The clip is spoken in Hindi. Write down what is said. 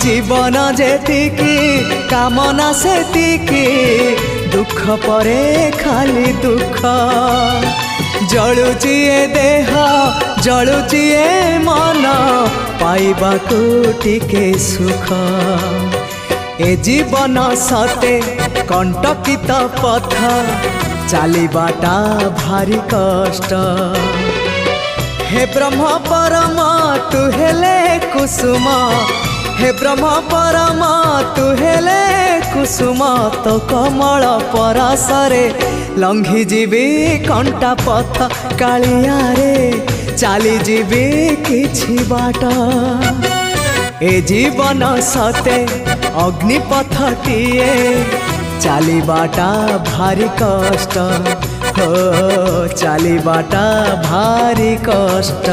जीवन जेतिकी कामना सेतिकी दुख परे खाली दुख जलुची ए देह जलुची ए मन पाइबाकू टिके सुख ए जीवन सते कंटकित पथ चलिबाटा भारी कष्ट हे ब्रह्म परम तु हेले कुसुम हे ब्रह्म परम तु हेले कुसुम तो कमल परसरे लंघी जीवी कंटा पथ कालिया रे चली जीवी किछि बाट ए जीवन सते अग्निपथटिए चलिबाटा भारी कष्ट हो चलिबाटा भारी कष्ट।